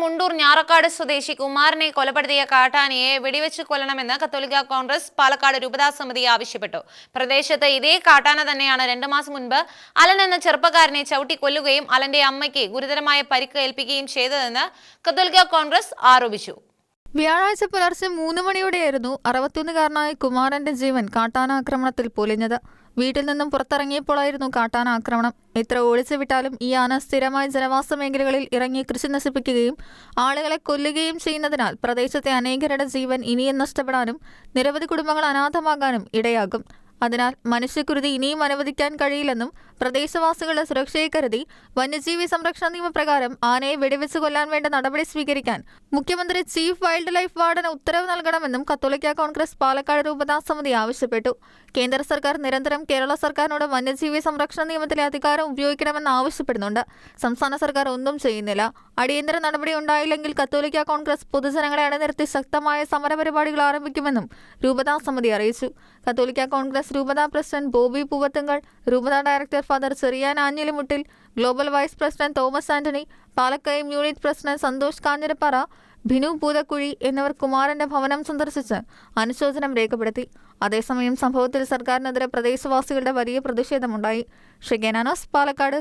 മുണ്ടൂർ ഞാറക്കാട് സ്വദേശി കുമാരനെ കൊലപ്പെടുത്തിയ കാട്ടാനയെ വെടിവെച്ച് കൊല്ലണമെന്ന് കത്തോലിക്ക കോൺഗ്രസ് പാലക്കാട് രൂപതാ സമിതി ആവശ്യപ്പെട്ടു. പ്രദേശത്ത് ഇതേ കാട്ടാന തന്നെയാണ് 2 മാസം മുൻപ് അലൻ എന്ന ചെറുപ്പക്കാരനെ ചവിട്ടി കൊല്ലുകയും അലന്റെ അമ്മയ്ക്ക് ഗുരുതരമായ പരിക്ക് ഏൽപ്പിക്കുകയും ചെയ്തതെന്ന് കത്തോലിക്ക കോൺഗ്രസ് ആരോപിച്ചു. വ്യാഴാഴ്ച പുലർച്ചെ 3 മണിയോടെയായിരുന്നു 61കാരനായ കുമാരന്റെ ജീവൻ കാട്ടാന ആക്രമണത്തിൽ പൊലിഞ്ഞത്. വീട്ടിൽ നിന്നും പുറത്തിറങ്ങിയപ്പോഴായിരുന്നു കാട്ടാന ആക്രമണം. എത്ര ഓടിച്ചു വിട്ടാലും ഈ ആന സ്ഥിരമായ ജനവാസ മേഖലകളിൽ ഇറങ്ങി കൃഷി നശിപ്പിക്കുകയും ആളുകളെ കൊല്ലുകയും ചെയ്യുന്നതിനാൽ പ്രദേശത്തെ അനേകരുടെ ജീവൻ ഇനിയും നഷ്ടപ്പെടാനും നിരവധി കുടുംബങ്ങൾ അനാഥമാകാനും ഇടയാകും. അതിനാൽ മനുഷ്യക്കുരുതി ഇനിയും അനുവദിക്കാൻ കഴിയില്ലെന്നും പ്രദേശവാസികളുടെ സുരക്ഷയെ കരുതി വന്യജീവി സംരക്ഷണ നിയമപ്രകാരം ആനയെ വെടിവെച്ച് കൊല്ലാൻ വേണ്ട നടപടി സ്വീകരിക്കാൻ മുഖ്യമന്ത്രി ചീഫ് വൈൽഡ് ലൈഫ് വാർഡന് ഉത്തരവ് നൽകണമെന്നും കത്തോലിക്ക കോൺഗ്രസ് പാലക്കാട് രൂപതാ സമിതി ആവശ്യപ്പെട്ടു. കേന്ദ്ര സർക്കാർ നിരന്തരം കേരള സർക്കാരിനോട് വന്യജീവി സംരക്ഷണ നിയമത്തിലെ അധികാരം ഉപയോഗിക്കണമെന്ന് ആവശ്യപ്പെടുന്നുണ്ട്. സംസ്ഥാന സർക്കാർ ഒന്നും ചെയ്യുന്നില്ല. അടിയന്തര നടപടി ഉണ്ടായില്ലെങ്കിൽ കത്തോലിക്ക കോൺഗ്രസ് പൊതുജനങ്ങളെ അണിനിരത്തി ശക്തമായ സമരപരിപാടികൾ ആരംഭിക്കുമെന്നും രൂപതാ സമിതി അറിയിച്ചു. കത്തോലിക്ക കോൺഗ്രസ് രൂപതാ പ്രസിഡന്റ് ബോബി പൂവത്തുങ്കൽ, രൂപതാ director father Cheriyan Anjilimuttil, global vice president Thomas Antony, Palakkayam unit president Santhosh Kanjirappara, Bhinu Poothakuzhi എന്നിവർ കുമാരന്റെ ഭവനം സന്ദർശിച്ച് അനുശോചനം രേഖപ്പെടുത്തി. അതേസമയം സംഭവത്തിൽ സർക്കാരിനെതിരെ പ്രദേശവാസികളുടെ വലിയ പ്രതിഷേധമുണ്ടായി. ഷിഗേനാനോസ്, പാലക്കാട്.